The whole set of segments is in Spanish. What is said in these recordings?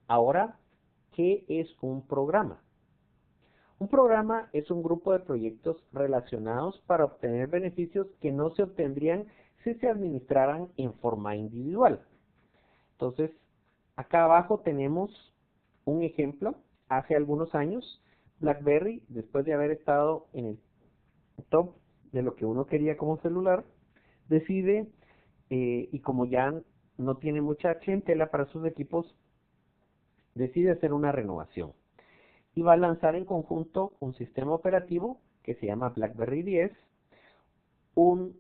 Ahora, ¿qué es un programa? Un programa es un grupo de proyectos relacionados para obtener beneficios que no se obtendrían si se administraran en forma individual. Entonces, acá abajo tenemos un ejemplo. Hace algunos años, BlackBerry, después de haber estado en el top de lo que uno quería como celular, decide, y como ya no tiene mucha clientela para sus equipos, decide hacer una renovación. Y va a lanzar en conjunto un sistema operativo que se llama BlackBerry 10, un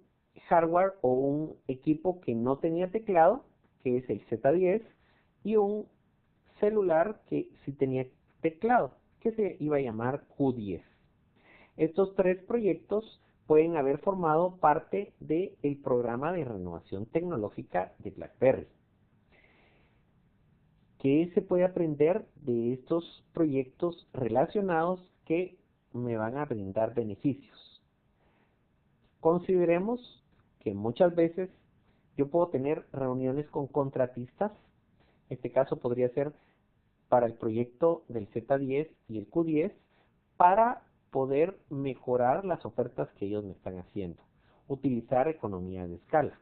hardware o un equipo que no tenía teclado, que es el Z10, y un celular que sí tenía teclado, que se iba a llamar Q10. Estos tres proyectos pueden haber formado parte del programa de renovación tecnológica de BlackBerry. ¿Qué se puede aprender de estos proyectos relacionados que me van a brindar beneficios? Consideremos que muchas veces yo puedo tener reuniones con contratistas. Este caso podría ser para el proyecto del Z10 y el Q10 para poder mejorar las ofertas que ellos me están haciendo. Utilizar economía de escala.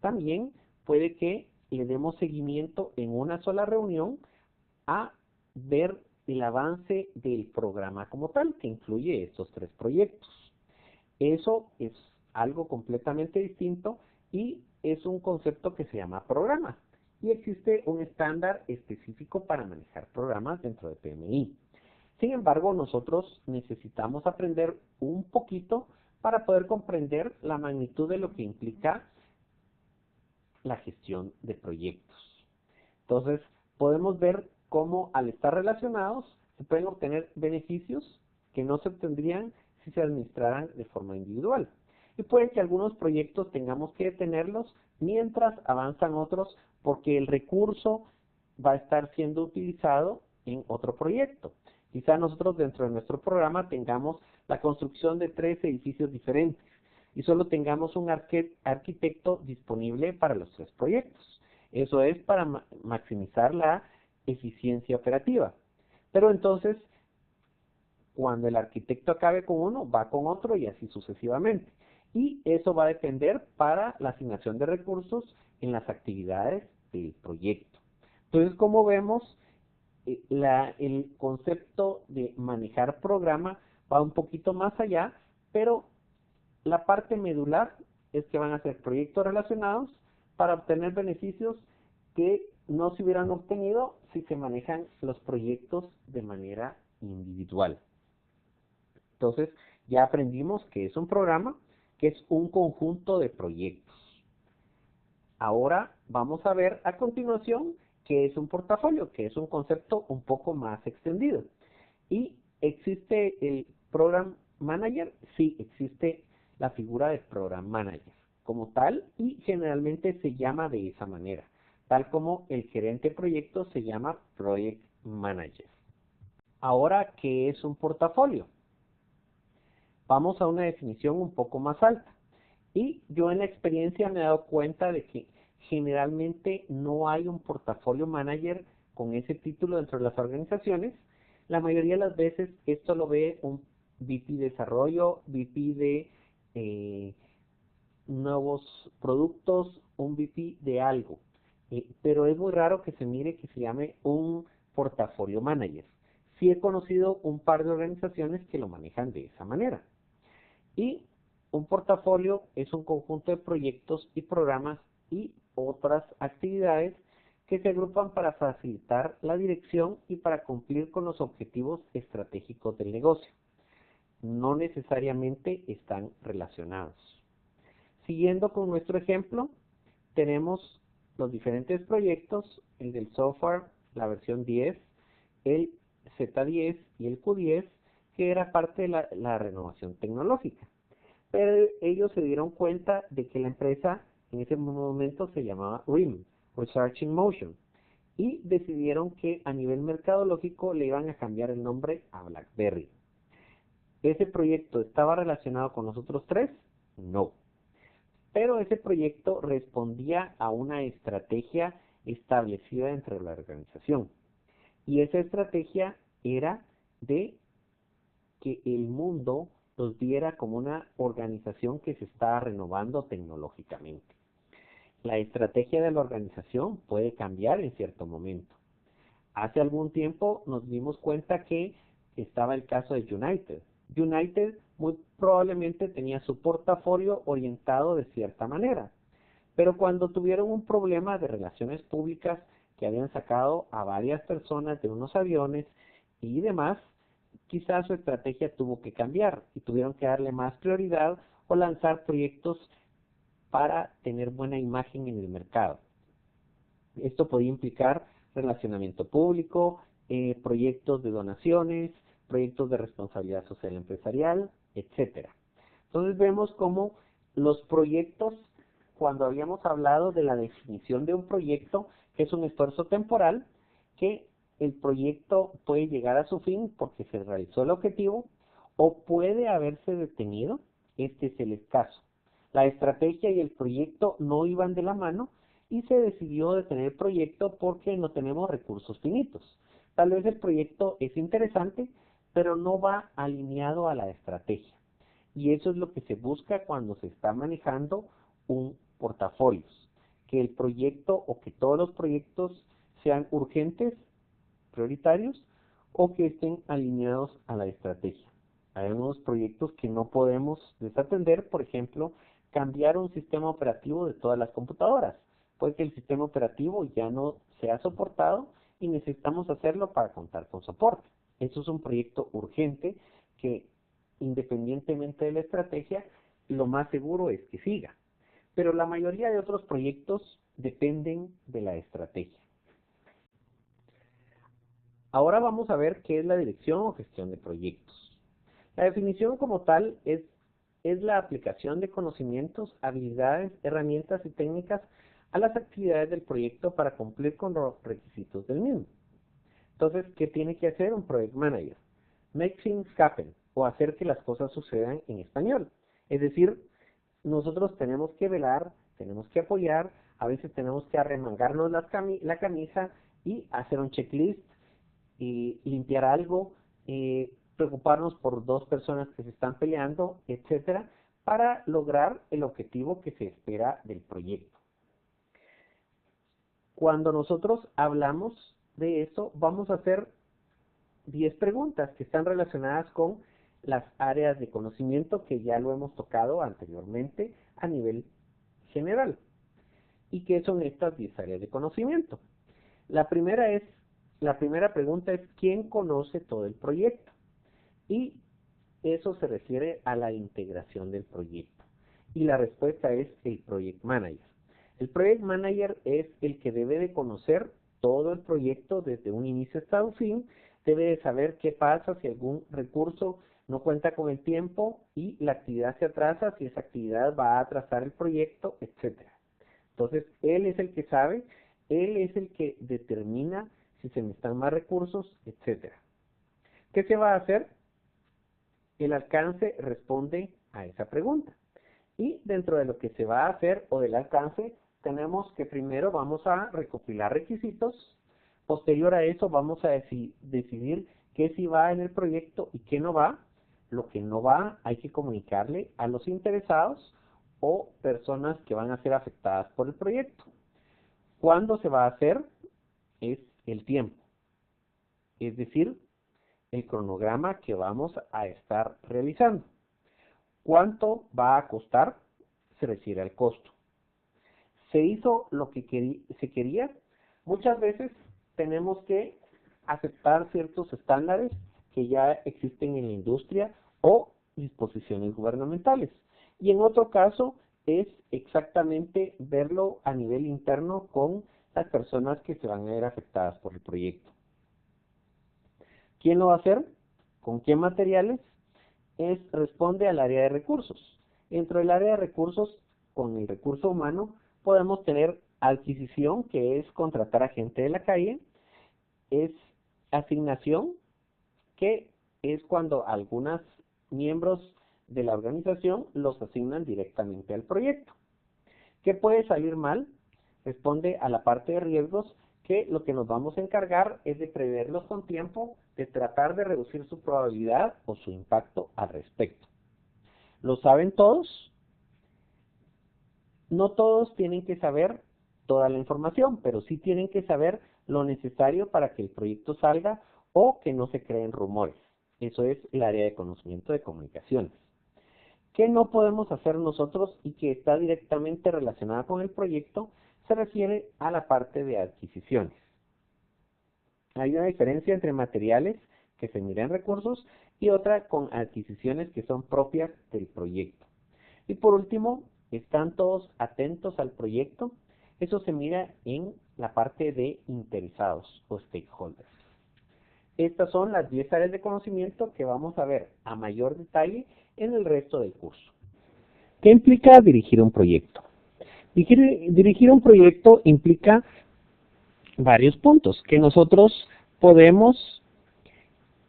También puede que le demos seguimiento en una sola reunión a ver el avance del programa como tal, que incluye estos tres proyectos. Eso es algo completamente distinto y es un concepto que se llama programa. Y existe un estándar específico para manejar programas dentro de PMI. Sin embargo, nosotros necesitamos aprender un poquito para poder comprender la magnitud de lo que implica la gestión de proyectos. Entonces, podemos ver cómo al estar relacionados se pueden obtener beneficios que no se obtendrían si se administraran de forma individual. Y puede que algunos proyectos tengamos que detenerlos mientras avanzan otros porque el recurso va a estar siendo utilizado en otro proyecto. Quizá nosotros dentro de nuestro programa tengamos la construcción de 3 edificios diferentes y solo tengamos un arquitecto disponible para los 3 proyectos. Eso es para maximizar la eficiencia operativa. Pero entonces, cuando el arquitecto acabe con uno, va con otro y así sucesivamente. Y eso va a depender para la asignación de recursos en las actividades del proyecto. Entonces, como vemos, el concepto de manejar programa va un poquito más allá, pero la parte medular es que van a ser proyectos relacionados para obtener beneficios que no se hubieran obtenido si se manejan los proyectos de manera individual. Entonces, ya aprendimos que es un programa, que es un conjunto de proyectos. Ahora vamos a ver a continuación qué es un portafolio, que es un concepto un poco más extendido. ¿Y existe el Program Manager? Sí, existe la figura de Program Manager como tal y generalmente se llama de esa manera, tal como el gerente de proyectos se llama Project Manager. Ahora, ¿qué es un portafolio? Vamos a una definición un poco más alta. Y yo en la experiencia me he dado cuenta de que generalmente no hay un portafolio manager con ese título dentro de las organizaciones. La mayoría de las veces esto lo ve un VP de desarrollo, VP de nuevos productos, un VP de algo. Pero es muy raro que se mire que se llame un portafolio manager. Sí he conocido un par de organizaciones que lo manejan de esa manera. Y un portafolio es un conjunto de proyectos y programas y otras actividades que se agrupan para facilitar la dirección y para cumplir con los objetivos estratégicos del negocio. No necesariamente están relacionados. Siguiendo con nuestro ejemplo, tenemos los diferentes proyectos, el del software, la versión 10, el Z10 y el Q10, que era parte de la renovación tecnológica. Pero ellos se dieron cuenta de que la empresa en ese momento se llamaba RIM, Research in Motion, y decidieron que a nivel mercadológico le iban a cambiar el nombre a BlackBerry. ¿Ese proyecto estaba relacionado con los otros tres? No. Pero ese proyecto respondía a una estrategia establecida dentro de la organización. Y esa estrategia era de que el mundo los viera como una organización que se está renovando tecnológicamente. La estrategia de la organización puede cambiar en cierto momento. Hace algún tiempo nos dimos cuenta que estaba el caso de United. United muy probablemente tenía su portafolio orientado de cierta manera, pero cuando tuvieron un problema de relaciones públicas que habían sacado a varias personas de unos aviones y demás, quizás su estrategia tuvo que cambiar y tuvieron que darle más prioridad o lanzar proyectos para tener buena imagen en el mercado. Esto podía implicar relacionamiento público, proyectos de donaciones, proyectos de responsabilidad social empresarial, etcétera. Entonces vemos cómo los proyectos, cuando habíamos hablado de la definición de un proyecto, que es un esfuerzo temporal, que el proyecto puede llegar a su fin porque se realizó el objetivo o puede haberse detenido. Este es el caso. La estrategia y el proyecto no iban de la mano y se decidió detener el proyecto porque no tenemos recursos finitos. Tal vez el proyecto es interesante, pero no va alineado a la estrategia. Y eso es lo que se busca cuando se está manejando un portafolio. Que el proyecto o que todos los proyectos sean urgentes, prioritarios, o que estén alineados a la estrategia. Hay algunos proyectos que no podemos desatender, por ejemplo, cambiar un sistema operativo de todas las computadoras. Puede que el sistema operativo ya no sea soportado y necesitamos hacerlo para contar con soporte. Eso es un proyecto urgente que, independientemente de la estrategia, lo más seguro es que siga. Pero la mayoría de otros proyectos dependen de la estrategia. Ahora vamos a ver qué es la dirección o gestión de proyectos. La definición como tal es la aplicación de conocimientos, habilidades, herramientas y técnicas a las actividades del proyecto para cumplir con los requisitos del mismo. Entonces, ¿qué tiene que hacer un Project Manager? Make things happen, o hacer que las cosas sucedan en español. Es decir, nosotros tenemos que velar, tenemos que apoyar, a veces tenemos que arremangarnos la camisa y hacer un checklist, y limpiar algo, preocuparnos por dos personas que se están peleando, etcétera, para lograr el objetivo que se espera del proyecto. Cuando nosotros hablamos de eso, vamos a hacer 10 preguntas que están relacionadas con las áreas de conocimiento que ya lo hemos tocado anteriormente a nivel general. ¿Y qué son estas 10 áreas de conocimiento? La primera pregunta es: ¿quién conoce todo el proyecto? Y eso se refiere a la integración del proyecto. Y la respuesta es el Project Manager. El Project Manager es el que debe de conocer todo el proyecto desde un inicio hasta un fin, debe de saber qué pasa si algún recurso no cuenta con el tiempo y la actividad se atrasa, si esa actividad va a atrasar el proyecto, etcétera. Entonces, él es el que sabe, él es el que determina si se necesitan más recursos, etcétera. ¿Qué se va a hacer? El alcance responde a esa pregunta. Y dentro de lo que se va a hacer o del alcance, tenemos que primero vamos a recopilar requisitos. Posterior a eso vamos a decidir qué sí va en el proyecto y qué no va. Lo que no va hay que comunicarle a los interesados o personas que van a ser afectadas por el proyecto. ¿Cuándo se va a hacer? Es el tiempo. Es decir, el cronograma que vamos a estar realizando. ¿Cuánto va a costar? Se refiere al costo. ¿Se hizo lo que se quería? Muchas veces tenemos que aceptar ciertos estándares que ya existen en la industria o disposiciones gubernamentales. Y en otro caso es exactamente verlo a nivel interno con las personas que se van a ver afectadas por el proyecto. ¿Quién lo va a hacer? ¿Con qué materiales? Responde al área de recursos. Dentro del área de recursos, con el recurso humano, podemos tener adquisición, que es contratar a gente de la calle, es asignación, que es cuando algunos miembros de la organización los asignan directamente al proyecto. ¿Qué puede salir mal? Responde a la parte de riesgos, que lo que nos vamos a encargar es de preverlos con tiempo, de tratar de reducir su probabilidad o su impacto al respecto. ¿Lo saben todos? No todos tienen que saber toda la información, pero sí tienen que saber lo necesario para que el proyecto salga o que no se creen rumores. Eso es el área de conocimiento de comunicaciones. ¿Qué no podemos hacer nosotros y que está directamente relacionada con el proyecto? Se refiere a la parte de adquisiciones. Hay una diferencia entre materiales que se miran recursos y otra con adquisiciones que son propias del proyecto. Y por último, ¿están todos atentos al proyecto? Eso se mira en la parte de interesados o stakeholders. Estas son las 10 áreas de conocimiento que vamos a ver a mayor detalle en el resto del curso. ¿Qué implica dirigir un proyecto? Dirigir un proyecto implica varios puntos que nosotros podemos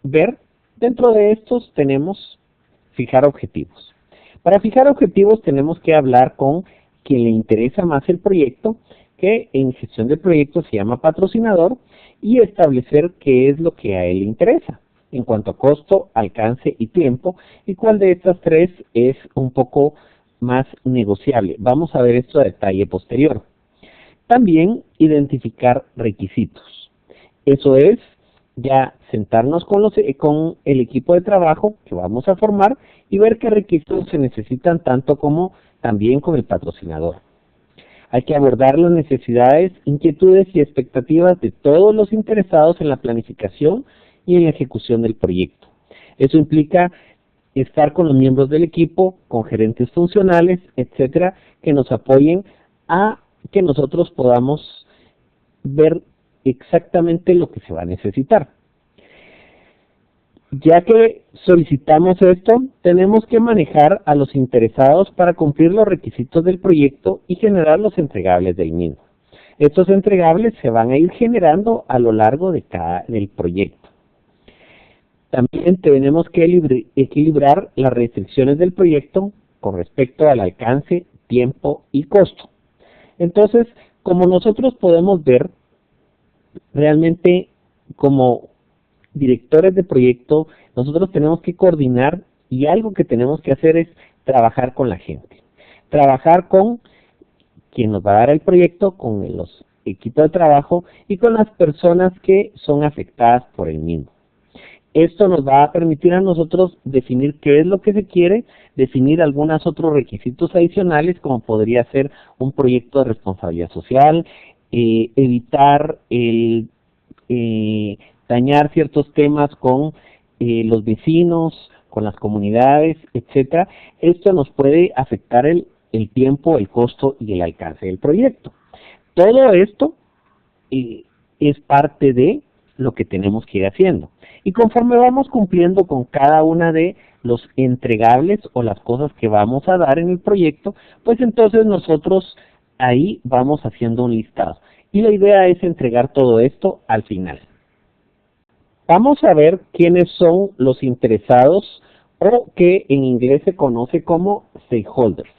ver. Dentro de estos tenemos fijar objetivos. Para fijar objetivos tenemos que hablar con quien le interesa más el proyecto, que en gestión de proyectos se llama patrocinador, y establecer qué es lo que a él le interesa en cuanto a costo, alcance y tiempo, y cuál de estas tres es un poco más negociable. Vamos a ver esto a detalle posterior. También identificar requisitos. Eso es ya sentarnos con el equipo de trabajo que vamos a formar y ver qué requisitos se necesitan tanto como también con el patrocinador. Hay que abordar las necesidades, inquietudes y expectativas de todos los interesados en la planificación y en la ejecución del proyecto. Eso implica estar con los miembros del equipo, con gerentes funcionales, etcétera, que nos apoyen a que nosotros podamos ver exactamente lo que se va a necesitar. Ya que solicitamos esto, tenemos que manejar a los interesados para cumplir los requisitos del proyecto y generar los entregables del mismo. Estos entregables se van a ir generando a lo largo del proyecto. También tenemos que equilibrar las restricciones del proyecto con respecto al alcance, tiempo y costo. Entonces, como nosotros podemos ver, realmente como directores de proyecto, nosotros tenemos que coordinar y algo que tenemos que hacer es trabajar con la gente. Trabajar con quien nos va a dar el proyecto, con los equipos de trabajo y con las personas que son afectadas por el mismo. Esto nos va a permitir a nosotros definir qué es lo que se quiere, definir algunos otros requisitos adicionales, como podría ser un proyecto de responsabilidad social, evitar el dañar ciertos temas con los vecinos, con las comunidades, etcétera. Esto nos puede afectar el tiempo, el costo y el alcance del proyecto. Todo esto es parte de lo que tenemos que ir haciendo. Y conforme vamos cumpliendo con cada una de los entregables o las cosas que vamos a dar en el proyecto, pues entonces nosotros ahí vamos haciendo un listado. Y la idea es entregar todo esto al final. Vamos a ver quiénes son los interesados o que en inglés se conoce como stakeholders.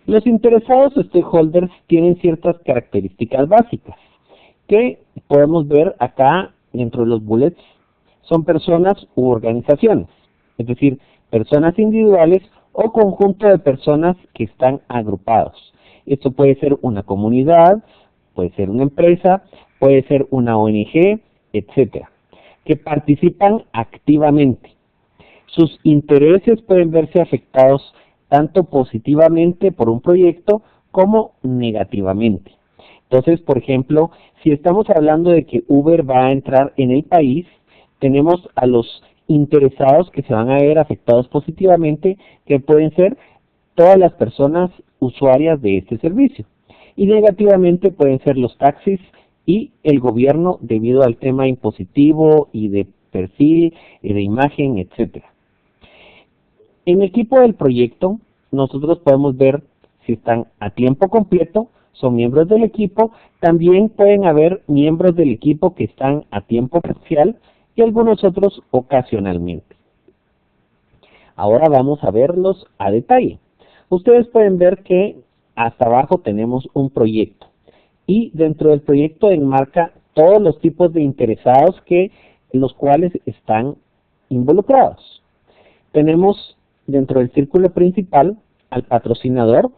Los interesados o stakeholders tienen ciertas características básicas que podemos ver acá dentro de los bullets. Son personas u organizaciones, es decir, personas individuales o conjunto de personas que están agrupados. Esto puede ser una comunidad, puede ser una empresa, puede ser una ONG, etcétera, que participan activamente. Sus intereses pueden verse afectados tanto positivamente por un proyecto como negativamente. Entonces, por ejemplo, si estamos hablando de que Uber va a entrar en el país, tenemos a los interesados que se van a ver afectados positivamente, que pueden ser todas las personas usuarias de este servicio. Y negativamente pueden ser los taxis y el gobierno debido al tema impositivo y de perfil y de imagen, etcétera. En el equipo del proyecto, nosotros podemos ver si están a tiempo completo, son miembros del equipo, también pueden haber miembros del equipo que están a tiempo parcial y algunos otros ocasionalmente. Ahora vamos a verlos a detalle. Ustedes pueden ver que hasta abajo tenemos un proyecto. y dentro del proyecto enmarca todos los tipos de interesados los cuales están involucrados. Tenemos dentro del círculo principal al patrocinador.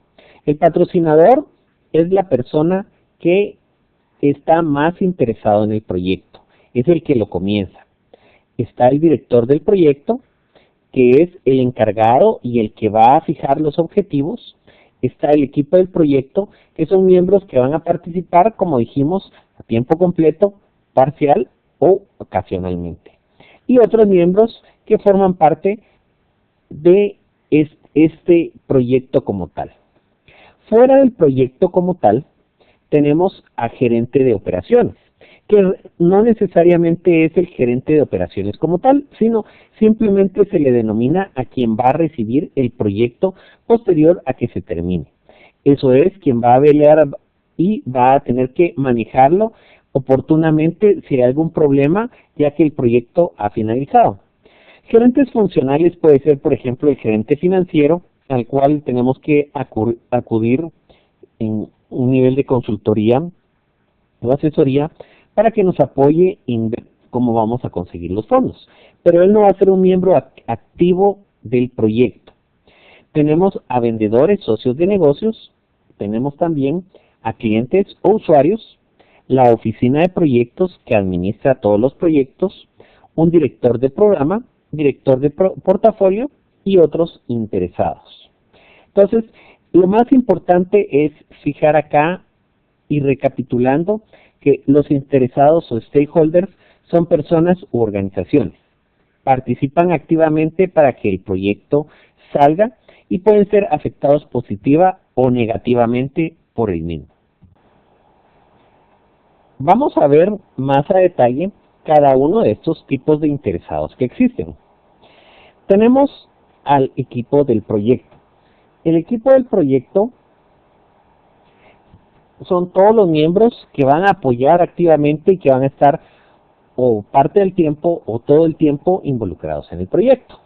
El patrocinador es la persona que está más interesado en el proyecto, es el que lo comienza. Está el director del proyecto, que es el encargado y el que va a fijar los objetivos. Está el equipo del proyecto, que son miembros que van a participar, como dijimos, a tiempo completo, parcial o ocasionalmente. Y otros miembros que forman parte de este proyecto como tal. Fuera del proyecto como tal, tenemos a gerente de operaciones, que no necesariamente es el gerente de operaciones como tal, sino simplemente se le denomina a quien va a recibir el proyecto posterior a que se termine. Eso es quien va a velar y va a tener que manejarlo oportunamente si hay algún problema, ya que el proyecto ha finalizado. Gerentes funcionales puede ser, por ejemplo, el gerente financiero, al cual tenemos que acudir en un nivel de consultoría o asesoría para que nos apoye en ver cómo vamos a conseguir los fondos. Pero él no va a ser un miembro activo del proyecto. Tenemos a vendedores, socios de negocios, tenemos también a clientes o usuarios, la oficina de proyectos que administra todos los proyectos, un director de programa, director de portafolio y otros interesados. Entonces, lo más importante es fijar acá y recapitulando que los interesados o stakeholders son personas u organizaciones. Participan activamente para que el proyecto salga y pueden ser afectados positiva o negativamente por el mismo. Vamos a ver más a detalle cada uno de estos tipos de interesados que existen. Tenemos al equipo del proyecto. El equipo del proyecto son todos los miembros que van a apoyar activamente y que van a estar o parte del tiempo o todo el tiempo involucrados en el proyecto.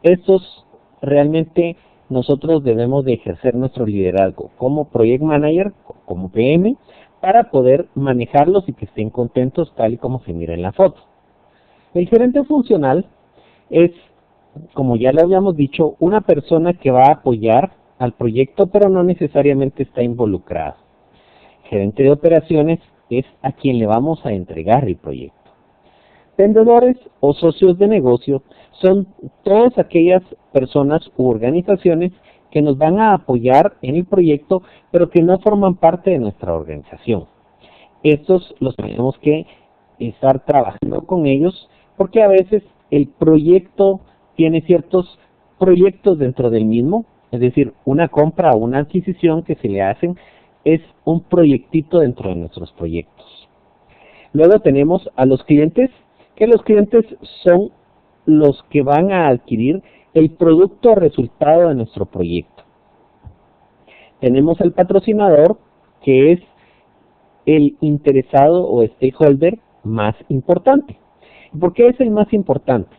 Estos realmente nosotros debemos de ejercer nuestro liderazgo como Project Manager, como PM, para poder manejarlos y que estén contentos tal y como se mira en la foto. El gerente funcional es, como ya le habíamos dicho, una persona que va a apoyar al proyecto pero no necesariamente está involucrado. Gerente de operaciones es a quien le vamos a entregar el proyecto. Vendedores o socios de negocio son todas aquellas personas u organizaciones que nos van a apoyar en el proyecto, pero que no forman parte de nuestra organización. Estos los tenemos que estar trabajando con ellos, porque a veces el proyecto tiene ciertos proyectos dentro del mismo, es decir, una compra o una adquisición que se le hacen es un proyectito dentro de nuestros proyectos. Luego tenemos a los clientes, que los clientes son los que van a adquirir el producto o resultado de nuestro proyecto. Tenemos al patrocinador, que es el interesado o stakeholder más importante. ¿Por qué es el más importante?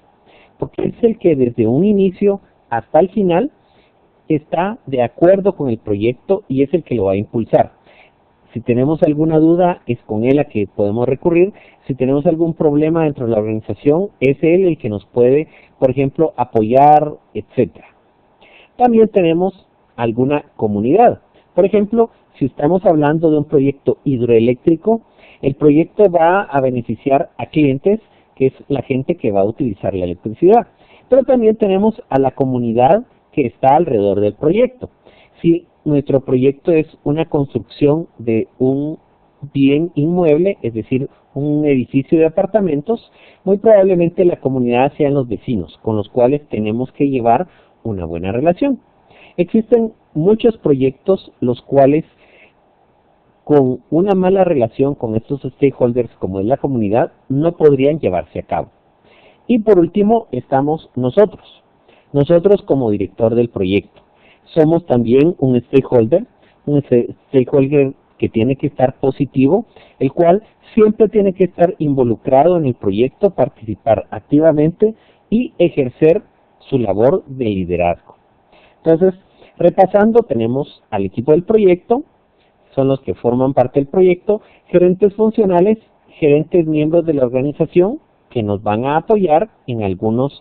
Porque es el que desde un inicio hasta el final está de acuerdo con el proyecto y es el que lo va a impulsar. Si tenemos alguna duda, es con él a que podemos recurrir. Si tenemos algún problema dentro de la organización, es él el que nos puede, por ejemplo, apoyar, etc. También tenemos alguna comunidad. Por ejemplo, si estamos hablando de un proyecto hidroeléctrico, el proyecto va a beneficiar a clientes, que es la gente que va a utilizar la electricidad. Pero también tenemos a la comunidad que está alrededor del proyecto. Si nuestro proyecto es una construcción de un bien inmueble, es decir, un edificio de apartamentos, muy probablemente la comunidad sean los vecinos, con los cuales tenemos que llevar una buena relación. Existen muchos proyectos los cuales con una mala relación con estos stakeholders como es la comunidad no podrían llevarse a cabo. Y por último estamos nosotros como director del proyecto. Somos también un stakeholder que tiene que estar positivo, el cual siempre tiene que estar involucrado en el proyecto, participar activamente y ejercer su labor de liderazgo. Entonces, repasando, tenemos al equipo del proyecto, son los que forman parte del proyecto, gerentes funcionales, gerentes miembros de la organización que nos van a apoyar en algunas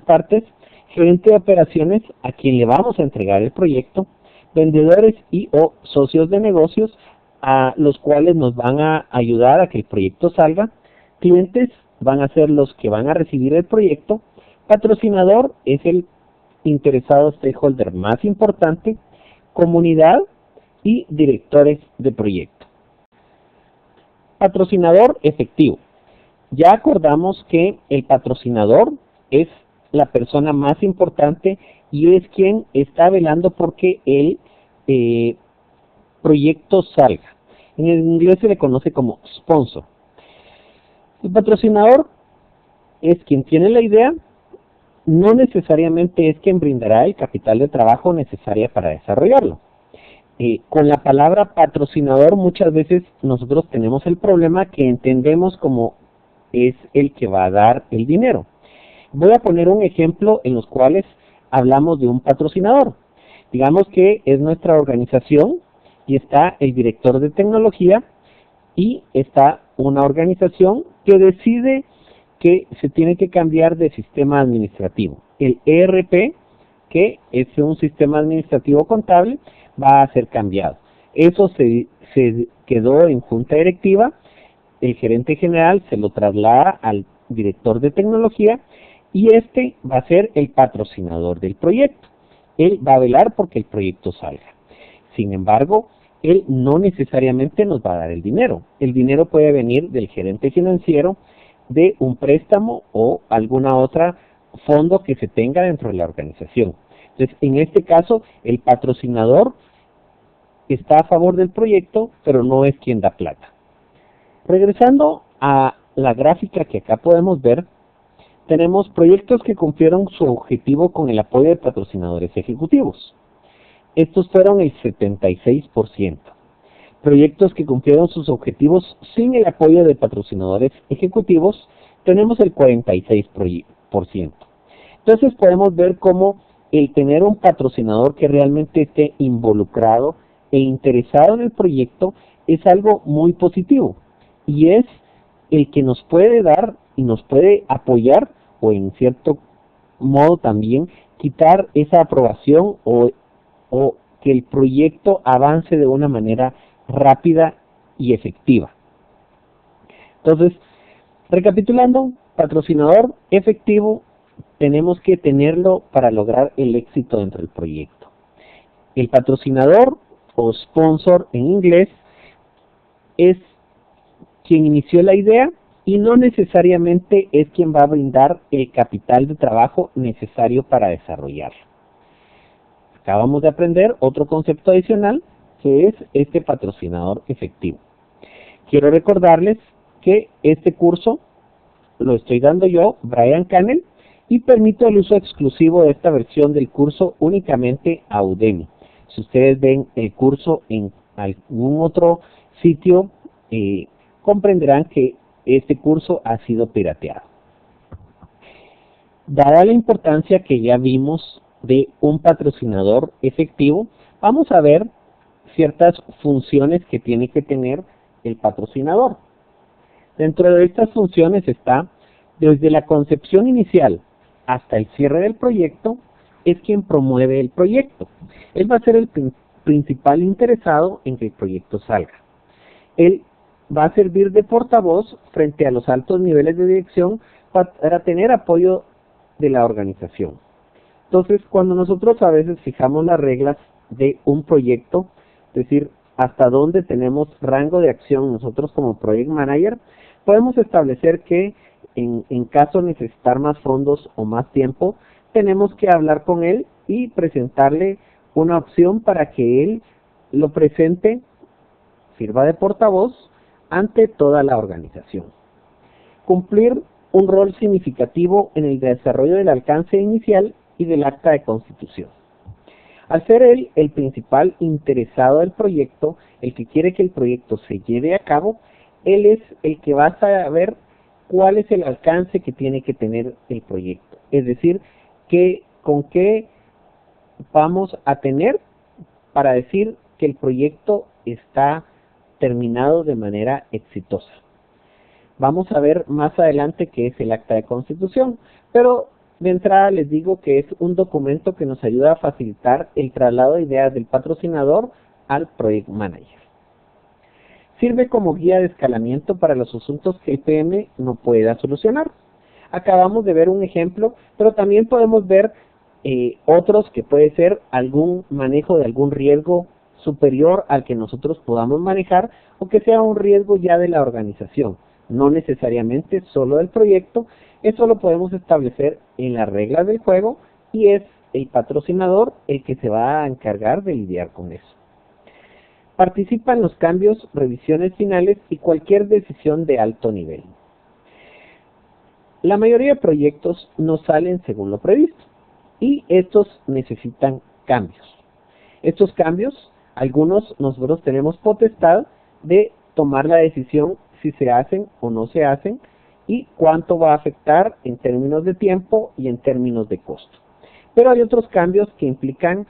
partes, gerente de operaciones a quien le vamos a entregar el proyecto, vendedores y o socios de negocios a los cuales nos van a ayudar a que el proyecto salga, clientes van a ser los que van a recibir el proyecto, patrocinador es el interesado stakeholder más importante, comunidad y directores de proyecto. Patrocinador efectivo. Ya acordamos que el patrocinador es la persona más importante y es quien está velando porque el proyecto salga. En el inglés se le conoce como sponsor. El patrocinador es quien tiene la idea, no necesariamente es quien brindará el capital de trabajo necesario para desarrollarlo. Con la palabra patrocinador muchas veces nosotros tenemos el problema que entendemos como es el que va a dar el dinero. Voy a poner un ejemplo en los cuales hablamos de un patrocinador. Digamos que es nuestra organización y está el director de tecnología y está una organización que decide que se tiene que cambiar de sistema administrativo. El ERP, que es un sistema administrativo contable, va a ser cambiado. Eso se quedó en junta directiva, el gerente general se lo traslada al director de tecnología y este va a ser el patrocinador del proyecto. Él va a velar porque el proyecto salga. Sin embargo, él no necesariamente nos va a dar el dinero. El dinero puede venir del gerente financiero, de un préstamo o alguna otra fondo que se tenga dentro de la organización. Entonces, en este caso, el patrocinador está a favor del proyecto, pero no es quien da plata. Regresando a la gráfica que acá podemos ver, tenemos proyectos que cumplieron su objetivo con el apoyo de patrocinadores ejecutivos. Estos fueron el 76%. Proyectos que cumplieron sus objetivos sin el apoyo de patrocinadores ejecutivos, tenemos el 46%. Entonces podemos ver cómo el tener un patrocinador que realmente esté involucrado e interesado en el proyecto es algo muy positivo y es el que nos puede dar y nos puede apoyar o en cierto modo también quitar esa aprobación o que el proyecto avance de una manera rápida y efectiva. Entonces, recapitulando, patrocinador efectivo tenemos que tenerlo para lograr el éxito dentro del proyecto. El patrocinador o sponsor en inglés es quien inició la idea y no necesariamente es quien va a brindar el capital de trabajo necesario para desarrollarlo. Acabamos de aprender otro concepto adicional que es este patrocinador efectivo. Quiero recordarles que este curso lo estoy dando yo, Brian Cannell, y permito el uso exclusivo de esta versión del curso únicamente a Udemy. Si ustedes ven el curso en algún otro sitio, comprenderán que este curso ha sido pirateado. Dada la importancia que ya vimos de un patrocinador efectivo, vamos a ver ciertas funciones que tiene que tener el patrocinador. Dentro de estas funciones está, desde la concepción inicial hasta el cierre del proyecto, es quien promueve el proyecto. Él va a ser el principal interesado en que el proyecto salga. Él va a servir de portavoz frente a los altos niveles de dirección para tener apoyo de la organización. Entonces, cuando nosotros a veces fijamos las reglas de un proyecto, es decir, hasta dónde tenemos rango de acción nosotros como Project Manager, podemos establecer que en caso de necesitar más fondos o más tiempo, tenemos que hablar con él y presentarle una opción para que él lo presente, sirva de portavoz ante toda la organización. Cumplir un rol significativo en el desarrollo del alcance inicial y del acta de constitución. Al ser él el principal interesado del proyecto, el que quiere que el proyecto se lleve a cabo, él es el que va a saber cuál es el alcance que tiene que tener el proyecto. Es decir, con qué vamos a tener para decir que el proyecto está terminado de manera exitosa. Vamos a ver más adelante qué es el acta de constitución, pero de entrada les digo que es un documento que nos ayuda a facilitar el traslado de ideas del patrocinador al Project Manager. Sirve como guía de escalamiento para los asuntos que el PM no pueda solucionar. Acabamos de ver un ejemplo, pero también podemos ver otros que puede ser algún manejo de algún riesgo superior al que nosotros podamos manejar o que sea un riesgo ya de la organización, no necesariamente solo del proyecto. Eso lo podemos establecer en las reglas del juego y es el patrocinador el que se va a encargar de lidiar con eso. Participa en los cambios, revisiones finales y cualquier decisión de alto nivel. La mayoría de proyectos no salen según lo previsto y estos necesitan cambios. Estos cambios, algunos nosotros tenemos potestad de tomar la decisión si se hacen o no se hacen y cuánto va a afectar en términos de tiempo y en términos de costo. Pero hay otros cambios que implican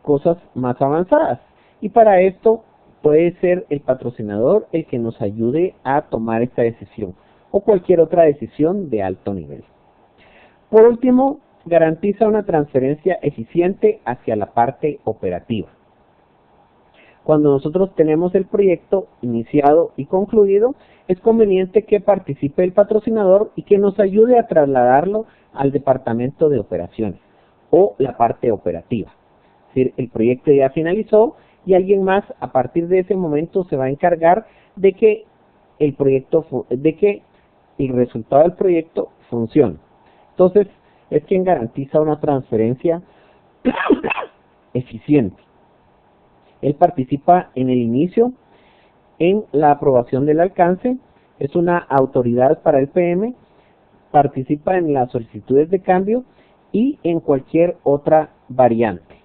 cosas más avanzadas y para esto puede ser el patrocinador el que nos ayude a tomar esta decisión o cualquier otra decisión de alto nivel. Por último, garantiza una transferencia eficiente hacia la parte operativa. Cuando nosotros tenemos el proyecto iniciado y concluido, es conveniente que participe el patrocinador y que nos ayude a trasladarlo al departamento de operaciones o la parte operativa. Es decir, el proyecto ya finalizó y alguien más a partir de ese momento se va a encargar de que el resultado del proyecto funcione. Entonces, es quien garantiza una transferencia eficiente. Él participa en el inicio, en la aprobación del alcance, es una autoridad para el PM, participa en las solicitudes de cambio y en cualquier otra variante.